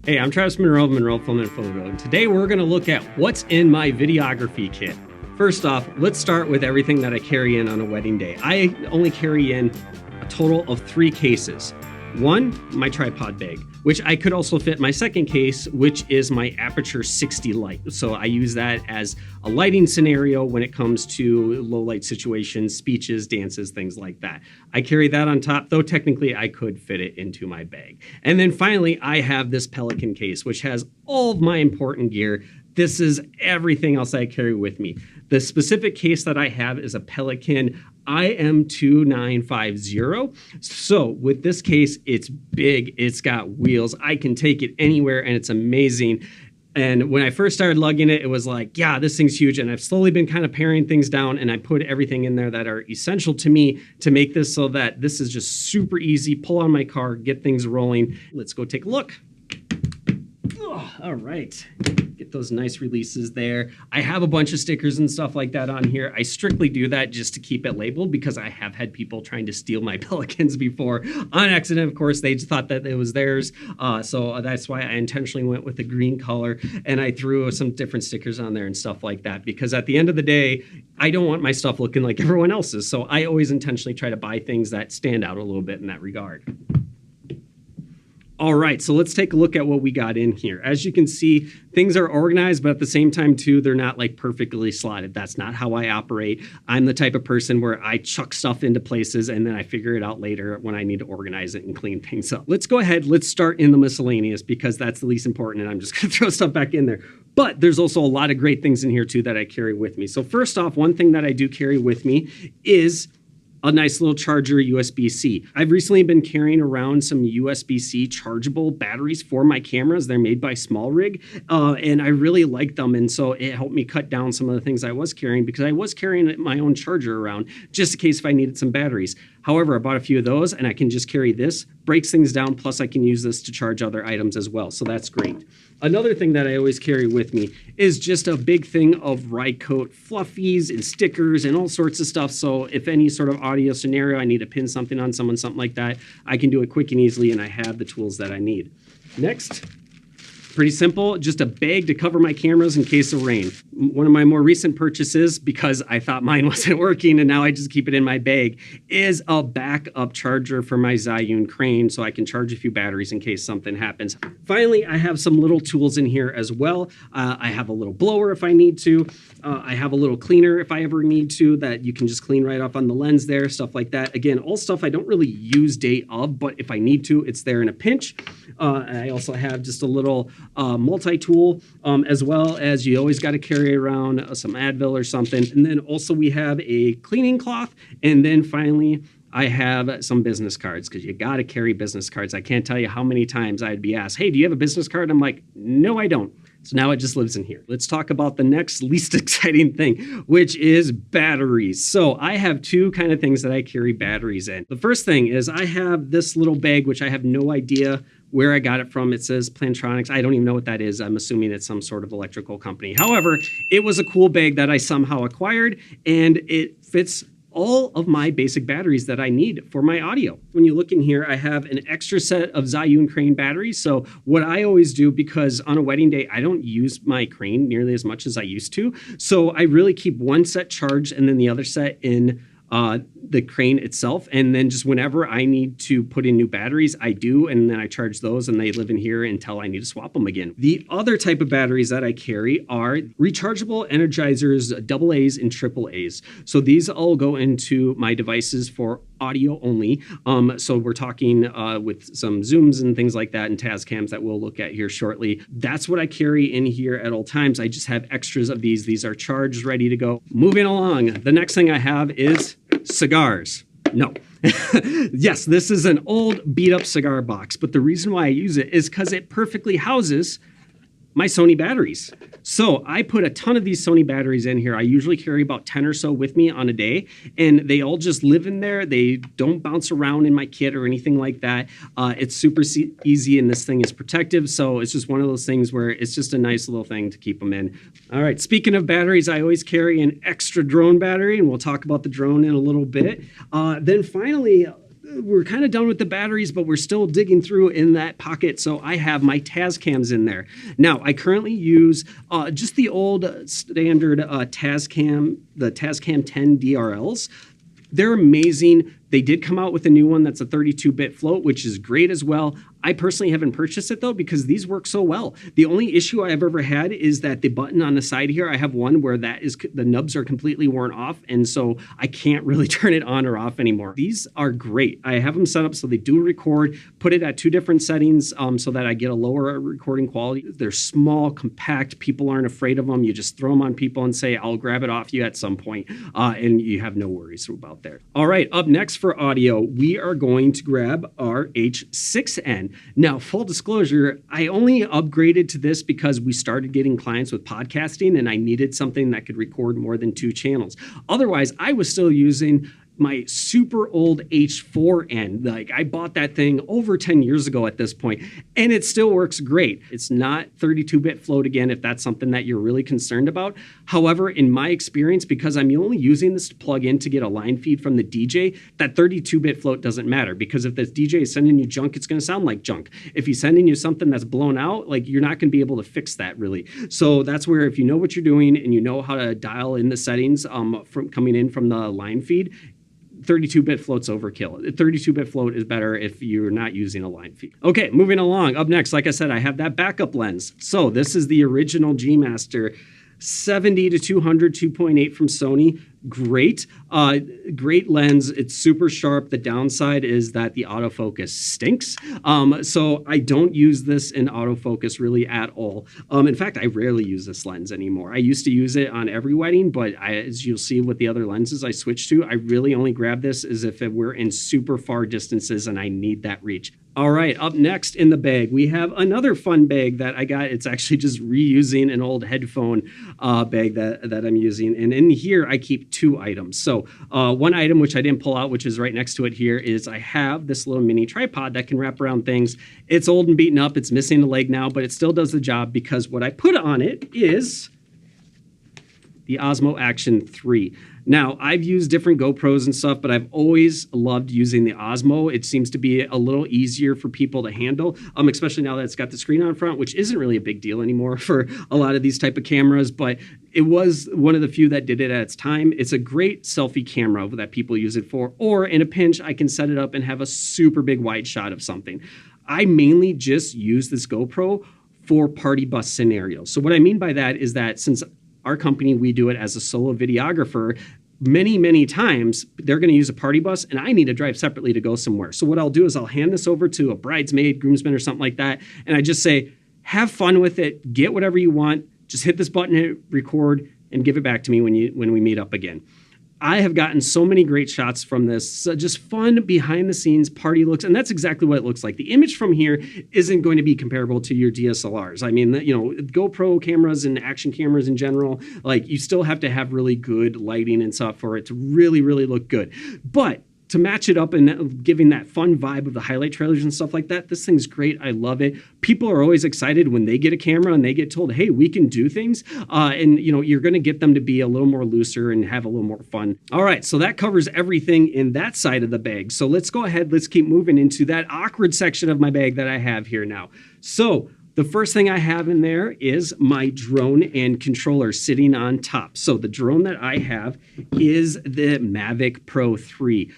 Hey, I'm Travis Monroe of Monroe Film and Photo, and today we're going to look at what's in my videography kit. First off, let's start with everything that I carry in on a wedding day. I only carry in a total of 3 cases. One, my tripod bag, which I could also fit my second case, which is my Aperture 60 light. So I use that as a lighting scenario when it comes to low light situations, speeches, dances, things like that. I carry that on top, though technically I could fit it into my bag. And then finally, I have this Pelican case, which has all of my important gear. This is everything else I carry with me. The specific case that I have is a Pelican IM2950. So with this case, it's big, it's got wheels, I can take it anywhere, and it's amazing. And when I first started lugging it, it was like, yeah, this thing's huge. And I've slowly been kind of paring things down, and I put everything in there that are essential to me to make this so that this is just super easy. Pull on my car, get things rolling. Let's go take a look. Oh, all right. Get those nice releases there. I have a bunch of stickers and stuff like that on here. I strictly do that just to keep it labeled because I have had people trying to steal my Pelicans before on accident. Of course, they just thought that it was theirs. So that's why I intentionally went with the green color, and I threw some different stickers on there and stuff like that, because at the end of the day, I don't want my stuff looking like everyone else's. So I always intentionally try to buy things that stand out a little bit in that regard. All right, so let's take a look at what we got in here. As you can see, things are organized, but at the same time, too, they're not like perfectly slotted. That's not how I operate. I'm the type of person where I chuck stuff into places and then I figure it out later when I need to organize it and clean things up. Let's go ahead, let's start in the miscellaneous because that's the least important, and I'm just gonna throw stuff back in there. But there's also a lot of great things in here, too, that I carry with me. So first off, one thing that I do carry with me is a nice little charger USB-C. I've recently been carrying around some USB-C chargeable batteries for my cameras. They're made by Small Rig, and I really like them. And so it helped me cut down some of the things I was carrying because I was carrying my own charger around just in case if I needed some batteries. However, I bought a few of those and I can just carry this, breaks things down, plus I can use this to charge other items as well. So that's great. Another thing that I always carry with me is just a big thing of ride coat fluffies and stickers and all sorts of stuff. So if any sort of audio scenario, I need to pin something on someone, something like that, I can do it quick and easily, and I have the tools that I need. Next. Pretty simple, just a bag to cover my cameras in case of rain. One of my more recent purchases, because I thought mine wasn't working and now I just keep it in my bag, is a backup charger for my Zhiyun crane so I can charge a few batteries in case something happens. Finally, I have some little tools in here as well. I have a little blower if I need to. I have a little cleaner if I ever need to that you can just clean right off on the lens there, stuff like that. Again, all stuff I don't really use day of, but if I need to, it's there in a pinch. I also have just a little multi-tool, as well as you always got to carry around some Advil or something. And then also we have a cleaning cloth. And then finally, I have some business cards because you got to carry business cards. I can't tell you how many times I'd be asked, hey, do you have a business card? I'm like, no, I don't. So now it just lives in here. Let's talk about the next least exciting thing, which is batteries. So I have 2 kind of things that I carry batteries in. The first thing is I have this little bag, which I have no idea where I got it from. It says Plantronics. I don't even know what that is. I'm assuming it's some sort of electrical company. However, it was a cool bag that I somehow acquired, and it fits all of my basic batteries that I need for my audio. When you look in here, I have an extra set of Zhiyun crane batteries. So what I always do, because on a wedding day, I don't use my crane nearly as much as I used to. So I really keep one set charged and then the other set in the crane itself, and then just whenever I need to put in new batteries, I do, and then I charge those, and they live in here until I need to swap them again. The other type of batteries that I carry are rechargeable energizers, AA's and AAA's. So these all go into my devices for audio only. So we're talking with some zooms and things like that and Tascams that we'll look at here shortly. That's what I carry in here at all times. I just have extras of these. These are charged, ready to go. Moving along, the next thing I have is cigars. No. Yes, this is an old beat up cigar box, but the reason why I use it is because it perfectly houses my Sony batteries. So I put a ton of these Sony batteries in here. I usually carry about 10 or so with me on a day, and they all just live in there. They don't bounce around in my kit or anything like that. It's super easy, and this thing is protective. So it's just one of those things where it's just a nice little thing to keep them in. All right, speaking of batteries, I always carry an extra drone battery, and we'll talk about the drone in a little bit. Then finally, we're kind of done with the batteries, but we're still digging through in that pocket. So I have my Tascams in there. Now, I currently use just the old standard Tascam, the Tascam 10 DRLs. They're amazing. They did come out with a new one that's a 32-bit float, which is great as well. I personally haven't purchased it though because these work so well. The only issue I've ever had is that the button on the side here, I have one where the nubs are completely worn off, and so I can't really turn it on or off anymore. These are great. I have them set up so they do record, put it at 2 different settings so that I get a lower recording quality. They're small, compact. People aren't afraid of them. You just throw them on people and say, I'll grab it off you at some point, and you have no worries about that. All right, up next for audio, we are going to grab our H6N. Now, full disclosure, I only upgraded to this because we started getting clients with podcasting and I needed something that could record more than 2 channels. Otherwise, I was still using my super old H4N. Like, I bought that thing over 10 years ago at this point, and it still works great. It's not 32-bit float again, if that's something that you're really concerned about. However, in my experience, because I'm only using this to plug in to get a line feed from the DJ, that 32-bit float doesn't matter, because if the DJ is sending you junk, it's going to sound like junk. If he's sending you something that's blown out, like, you're not going to be able to fix that really. So that's where, if you know what you're doing and you know how to dial in the settings from coming in from the line feed, 32-bit float's overkill. 32-bit float is better if you're not using a line feed. Okay, moving along. Up next, like I said, I have that backup lens. So this is the original G Master 70 to 200 2.8 from Sony. Great. Great lens. It's super sharp. The downside is that the autofocus stinks. So I don't use this in autofocus really at all. In fact, I rarely use this lens anymore. I used to use it on every wedding, but as you'll see with the other lenses I switched to, I really only grab this as if we're in super far distances and I need that reach. All right, up next in the bag, we have another fun bag that I got. It's actually just reusing an old headphone bag that I'm using. And in here, I keep 2 items. So one item, which I didn't pull out, which is right next to it here, is I have this little mini tripod that can wrap around things. It's old and beaten up. It's missing a leg now, but it still does the job because what I put on it is the Osmo Action 3. Now, I've used different GoPros and stuff, but I've always loved using the Osmo. It seems to be a little easier for people to handle, especially now that it's got the screen on front, which isn't really a big deal anymore for a lot of these type of cameras, but it was one of the few that did it at its time. It's a great selfie camera that people use it for, or in a pinch, I can set it up and have a super big wide shot of something. I mainly just use this GoPro for party bus scenarios. So what I mean by that is that since our company, we do it as a solo videographer, many times they're going to use a party bus and I need to drive separately to go somewhere. So what I'll do is I'll hand this over to a bridesmaid, groomsman, or something like that. And I just say, have fun with it. Get whatever you want. Just hit this button, hit record, and give it back to me when we meet up again. I have gotten so many great shots from this, just fun behind the scenes party looks. And that's exactly what it looks like. The image from here isn't going to be comparable to your DSLRs. I mean, GoPro cameras and action cameras in general, like, you still have to have really good lighting and stuff for it to really look good. But to match it up and giving that fun vibe of the highlight trailers and stuff like that, this thing's great. I love it. People are always excited when they get a camera and they get told, hey, we can do things. And you're going to get them to be a little more looser and have a little more fun. All right, so that covers everything in that side of the bag. So let's go ahead. Let's keep moving into that awkward section of my bag that I have here now. So the first thing I have in there is my drone and controller sitting on top. So the drone that I have is the Mavic Pro 3.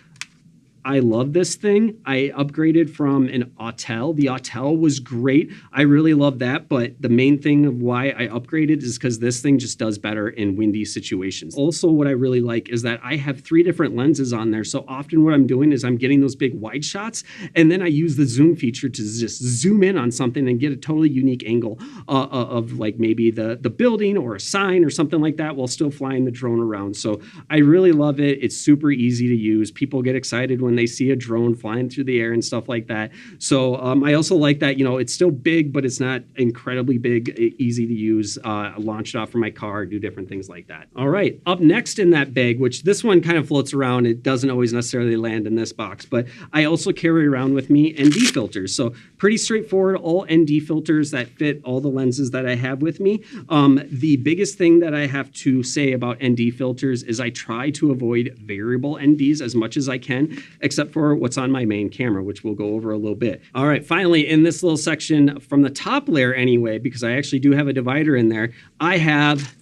I love this thing. I upgraded from an Autel. The Autel was great. I really love that, but the main thing of why I upgraded is because this thing just does better in windy situations. Also, what I really like is that I have 3 different lenses on there. So often what I'm doing is I'm getting those big wide shots, and then I use the zoom feature to just zoom in on something and get a totally unique angle of like maybe the building or a sign or something like that while still flying the drone around. So I really love it. It's super easy to use. People get excited when they see a drone flying through the air and stuff like that. So I also like that, it's still big, but it's not incredibly big, easy to use. Launch it off from my car, do different things like that. All right, up next in that bag, which this one kind of floats around. It doesn't always necessarily land in this box, but I also carry around with me ND filters. So pretty straightforward, all ND filters that fit all the lenses that I have with me. The biggest thing that I have to say about ND filters is I try to avoid variable NDs as much as I can, except for what's on my main camera, which we'll go over a little bit. All right, finally, in this little section from the top layer anyway, because I actually do have a divider in there, I have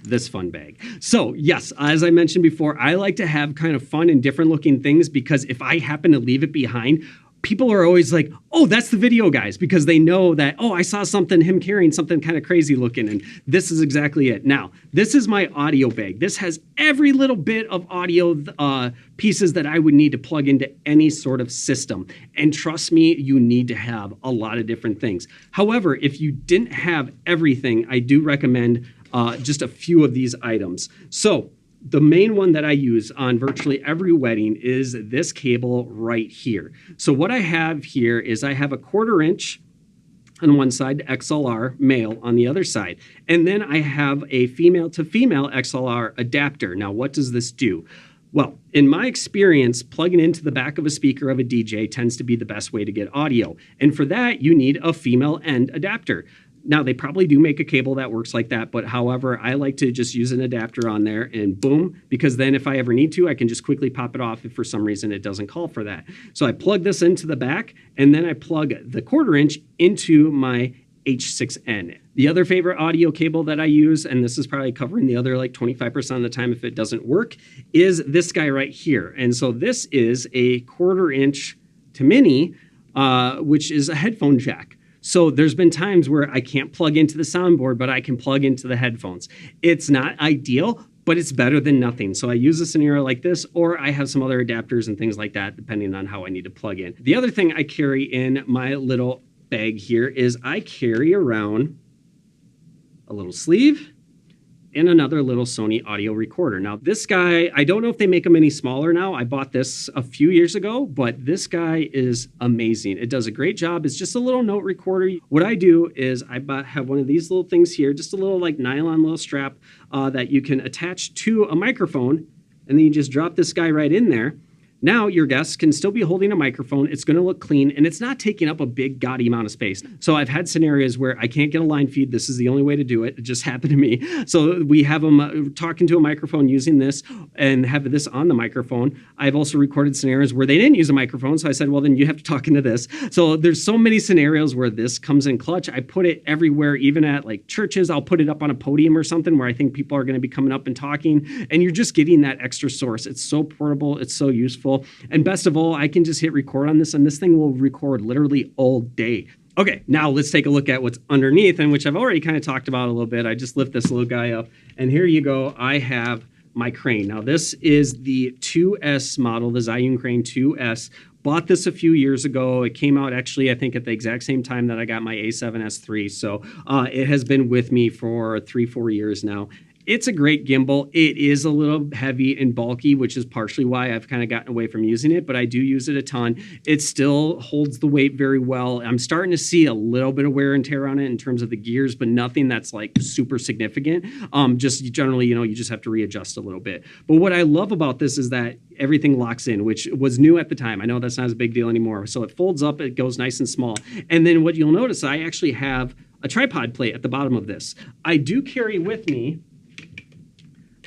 this fun bag. So yes, as I mentioned before, I like to have kind of fun and different looking things, because if I happen to leave it behind, people are always like, oh, that's the video guys, because they know that, oh, I saw something, him carrying something kind of crazy looking, and this is exactly it. Now, this is my audio bag. This has every little bit of audio pieces that I would need to plug into any sort of system. And trust me, you need to have a lot of different things. However, if you didn't have everything, I do recommend just a few of these items. So the main one that I use on virtually every wedding is this cable right here. So what I have here is I have a 1/4 inch on one side, XLR male on the other side. And then I have a female to female XLR adapter. Now, what does this do? Well, in my experience, plugging into the back of a speaker of a DJ tends to be the best way to get audio. And for that, you need a female end adapter. Now, they probably do make a cable that works like that, but however, I like to just use an adapter on there and boom, because then if I ever need to, I can just quickly pop it off if for some reason it doesn't call for that. So I plug this into the back, and then I plug the 1/4 inch into my H6N. The other favorite audio cable that I use, and this is probably covering the other like 25% of the time if it doesn't work, is this guy right here. And so this is a 1/4 inch to mini, which is a headphone jack. So there's been times where I can't plug into the soundboard, but I can plug into the headphones. It's not ideal, but it's better than nothing. So I use a scenario like this, or I have some other adapters and things like that, depending on how I need to plug in. The other thing I carry in my little bag here is I carry around a little sleeve and another little Sony audio recorder. Now this guy, I don't know if they make them any smaller now. I bought this a few years ago, but this guy is amazing. It does a great job. It's just a little note recorder. What I do is I have one of these little things here, just a little like nylon little strap that you can attach to a microphone, and then you just drop this guy right in there. Now your guests can still be holding a microphone. It's going to look clean, and it's not taking up a big gaudy amount of space. So I've had scenarios where I can't get a line feed. This is the only way to do it. It just happened to me. So we have them talking to a microphone using this and have this on the microphone. I've also recorded scenarios where they didn't use a microphone. So I said, well, then you have to talk into this. So there's so many scenarios where this comes in clutch. I put it everywhere, even at like churches. I'll put it up on a podium or something where I think people are going to be coming up and talking. And you're just getting that extra source. It's so portable. It's so useful. And best of all, I can just hit record on this, and this thing will record literally all day. Okay, now let's take a look at what's underneath, and which I've already kind of talked about a little bit. I just lift this little guy up, and here you go. I have my crane. Now, this is the 2S model, the Zhiyun Crane 2S. Bought this a few years ago. It came out actually, I think, at the exact same time that I got my A7S III. So it has been with me for 3-4 years now. It's a great gimbal. It is a little heavy and bulky, which is partially why I've kind of gotten away from using it, but I do use it a ton. It still holds the weight very well. I'm starting to see a little bit of wear and tear on it in terms of the gears, but nothing that's like super significant. Just generally, you just have to readjust a little bit. But what I love about this is that everything locks in, which was new at the time. I know that's not as big deal anymore. So it folds up, it goes nice and small. And then what you'll notice, I actually have a tripod plate at the bottom of this. I do carry with me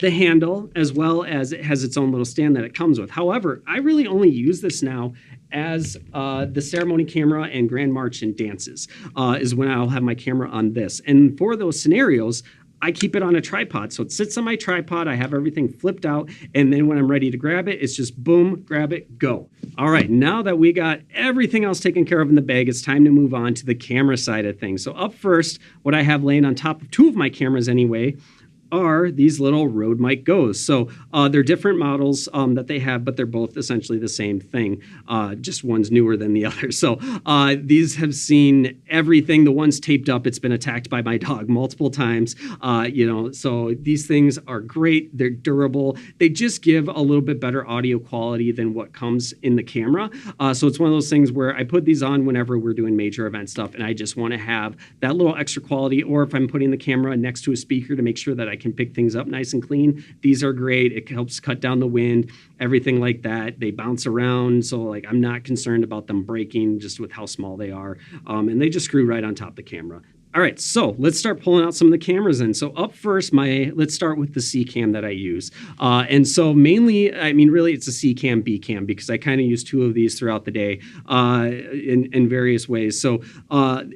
the handle, as well as it has its own little stand that it comes with. However, I really only use this now as the ceremony camera and grand march and dances is when I'll have my camera on this. And for those scenarios, I keep it on a tripod. So it sits on my tripod. I have everything flipped out. And then when I'm ready to grab it, it's just boom, grab it, go. All right, now that we got everything else taken care of in the bag, it's time to move on to the camera side of things. So up first, what I have laying on top of 2 of my cameras anyway, are these little Rode Mic Go's. So they're different models that they have, but they're both essentially the same thing. Just one's newer than the other. So these have seen everything. The one's taped up. It's been attacked by my dog multiple times. So these things are great. They're durable. They just give a little bit better audio quality than what comes in the camera. So it's one of those things where I put these on whenever we're doing major event stuff, and I just want to have that little extra quality, or if I'm putting the camera next to a speaker to make sure that I can pick things up nice and clean. These are great. It helps cut down the wind, everything like that. They bounce around, so like I'm not concerned about them breaking just with how small they are. And they just screw right on top of the camera. All right, so let's start pulling out some of the cameras in. So up first, let's start with the C cam that I use. And so mainly, I mean, really it's a C cam, B cam, because I kind of use two of these throughout the day in various ways. So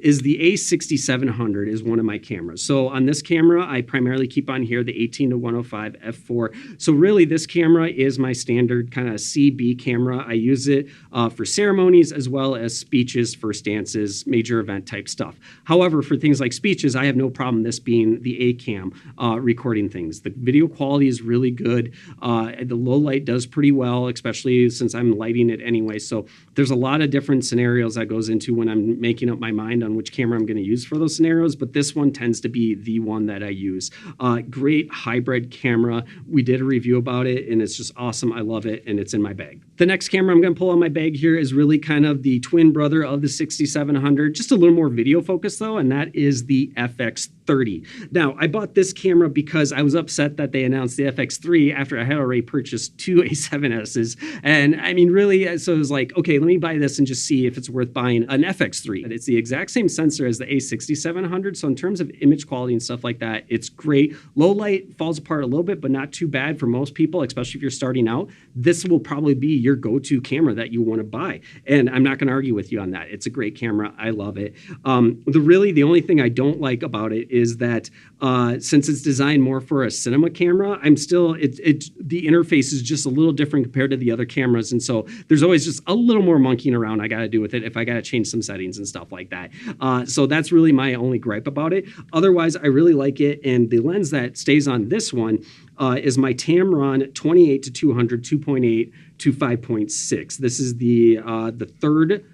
is the A6700 is one of my cameras. So on this camera, I primarily keep on here the 18-105 f4. So really this camera is my standard kind of C-B camera. I use it for ceremonies as well as speeches, first dances, major event type stuff. However, for things like speeches, I have no problem this being the A-cam recording things. The video quality is really good. The low light does pretty well, especially since I'm lighting it anyway. So there's a lot of different scenarios that goes into when I'm making up my mind on which camera I'm going to use for those scenarios, but this one tends to be the one that I use. Great hybrid camera. We did a review about it, and it's just awesome. I love it, and it's in my bag. The next camera I'm going to pull out my bag here is really kind of the twin brother of the 6700, just a little more video focused though, and that is the FX30. Now, I bought this camera because I was upset that they announced the FX3 after I had already purchased two A7Ss. And I mean, really, so I was like, okay, let me buy this and just see if it's worth buying an FX3. It's the exact same sensor as the A6700. So in terms of image quality and stuff like that, it's great. Low light falls apart a little bit, but not too bad for most people, especially if you're starting out. This will probably be your go-to camera that you want to buy. And I'm not going to argue with you on that. It's a great camera. I love it. The only thing I don't like about it is that since it's designed more for a cinema camera, the interface is just a little different compared to the other cameras. And so there's always just a little more monkeying around I got to do with it if I got to change some settings and stuff like that. So that's really my only gripe about it. Otherwise, I really like it. And the lens that stays on this one is my Tamron 28-200 2.8 to 5.6. This is the third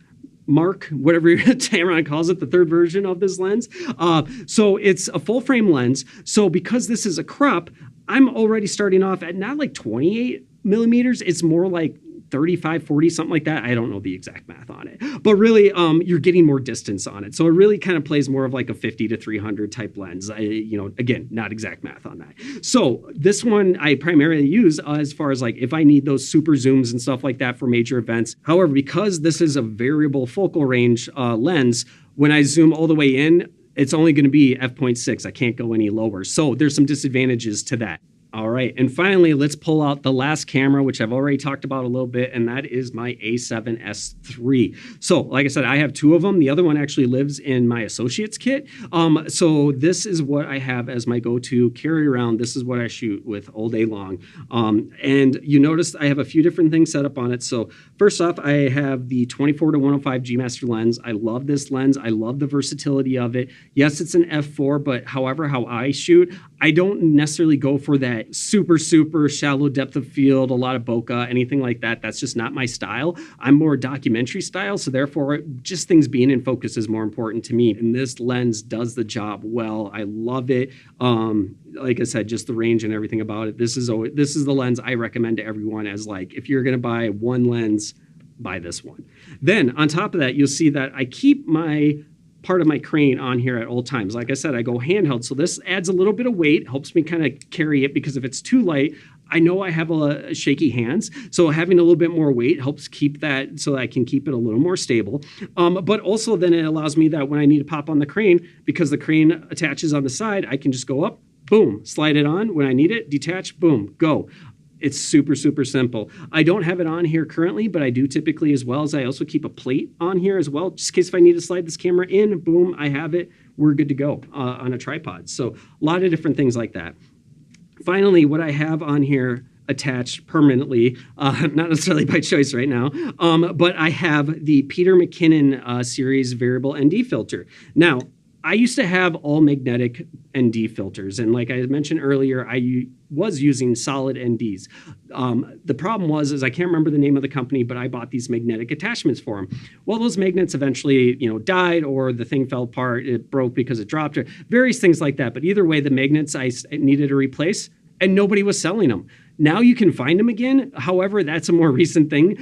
Mark, whatever Tamron calls it, the third version of this lens. So it's a full frame lens. So because this is a crop, I'm already starting off at not like 28 millimeters. It's more like 35, 40, something like that. I don't know the exact math on it, but really you're getting more distance on it. So it really kind of plays more of like a 50-300 type lens. Again, not exact math on that. So this one I primarily use as far as like if I need those super zooms and stuff like that for major events. However, because this is a variable focal range lens, when I zoom all the way in, it's only going to be f.6. I can't go any lower. So there's some disadvantages to that. All right, and finally, let's pull out the last camera, which I've already talked about a little bit, and that is my A7S III. So, like I said, I have two of them. The other one actually lives in my associate's kit. So this is what I have as my go-to carry around. This is what I shoot with all day long. And you notice I have a few different things set up on it. So first off, I have the 24-105 G Master lens. I love this lens. I love the versatility of it. Yes, it's an f4, but however, how I shoot, I don't necessarily go for that super shallow depth of field, a lot of bokeh, anything like that. That's just not my style. I'm more documentary style, so therefore just things being in focus is more important to me. And this lens does the job well. I love it. Like I said, just the range and everything about it. This is the lens I recommend to everyone as like, if you're going to buy one lens, buy this one. Then on top of that, you'll see that I keep my part of my crane on here at all times. Like I said, I go handheld, so this adds a little bit of weight, helps me kind of carry it, because if it's too light, I know I have a shaky hands, so having a little bit more weight helps keep that, so I can keep it a little more stable. But also then it allows me that when I need to pop on the crane, because the crane attaches on the side, I can just go up, boom, slide it on. When I need it, detach, boom, go. It's super simple. I don't have it on here currently, but I do typically, as well as I also keep a plate on here as well, just in case if I need to slide this camera in, boom, I have it. We're good to go on a tripod. So a lot of different things like that. Finally, what I have on here attached permanently, not necessarily by choice right now, but I have the Peter McKinnon series variable ND filter. Now, I used to have all magnetic ND filters, and like I mentioned earlier, I was using solid NDs. The problem was I can't remember the name of the company, but I bought these magnetic attachments for them. Well, those magnets eventually, died, or the thing fell apart, it broke because it dropped, or various things like that. But either way, the magnets I needed to replace, and nobody was selling them. Now you can find them again. However, that's a more recent thing,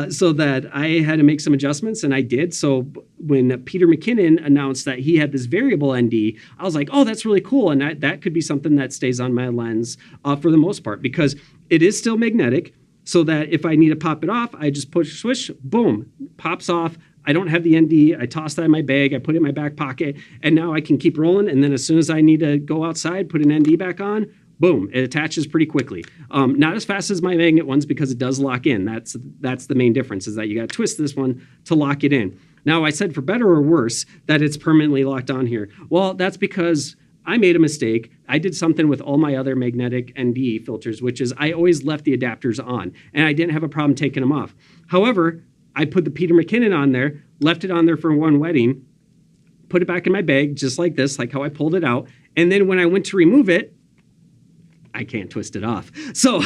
so that I had to make some adjustments, and I did. So when Peter McKinnon announced that he had this variable ND, I was like, oh, that's really cool. And that could be something that stays on my lens for the most part, because it is still magnetic, so that if I need to pop it off, I just push, swish, boom, pops off. I don't have the ND. I toss that in my bag. I put it in my back pocket, and now I can keep rolling. And then as soon as I need to go outside, put an ND back on, boom, it attaches pretty quickly. Not as fast as my magnet ones because it does lock in. That's the main difference, is that you got to twist this one to lock it in. Now, I said for better or worse that it's permanently locked on here. Well, that's because I made a mistake. I did something with all my other magnetic ND filters, which is I always left the adapters on, and I didn't have a problem taking them off. However, I put the Peter McKinnon on there, left it on there for one wedding, put it back in my bag just like this, like how I pulled it out, and then when I went to remove it, I can't twist it off. So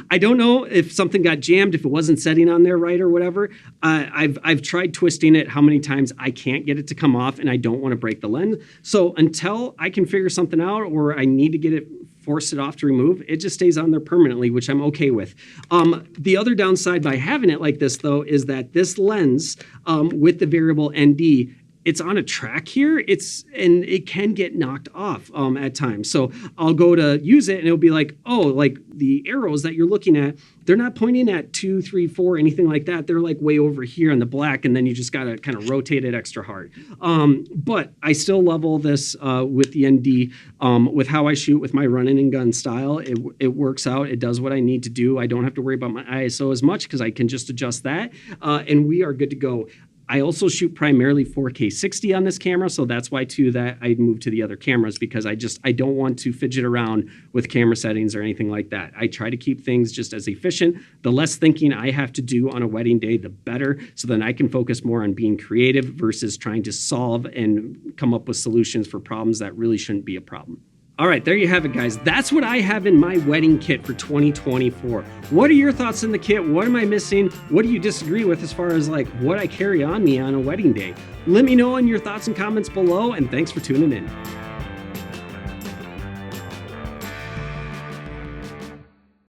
I don't know if something got jammed, if it wasn't setting on there right or whatever. I've tried twisting it how many times. I can't get it to come off, and I don't want to break the lens. So until I can figure something out, or I need to get it, force it off to remove, it just stays on there permanently, which I'm okay with. The other downside by having it like this, though, is that this lens with the variable ND, it's on a track here, and it can get knocked off at times. So I'll go to use it and it'll be like, oh, like the arrows that you're looking at, they're not pointing at 2, 3, 4, anything like that. They're like way over here in the black, and then you just gotta kind of rotate it extra hard. But I still level this with the ND, with how I shoot with my running and gun style. It works out. It does what I need to do. I don't have to worry about my ISO as much because I can just adjust that, and we are good to go. I also shoot primarily 4K 60 on this camera, so that's why too that I moved to the other cameras, because I don't want to fidget around with camera settings or anything like that. I try to keep things just as efficient. The less thinking I have to do on a wedding day, the better, so then I can focus more on being creative versus trying to solve and come up with solutions for problems that really shouldn't be a problem. All right, there you have it, guys. That's what I have in my wedding kit for 2024. What are your thoughts on the kit? What am I missing? What do you disagree with as far as like what I carry on me on a wedding day? Let me know in your thoughts and comments below, and thanks for tuning in.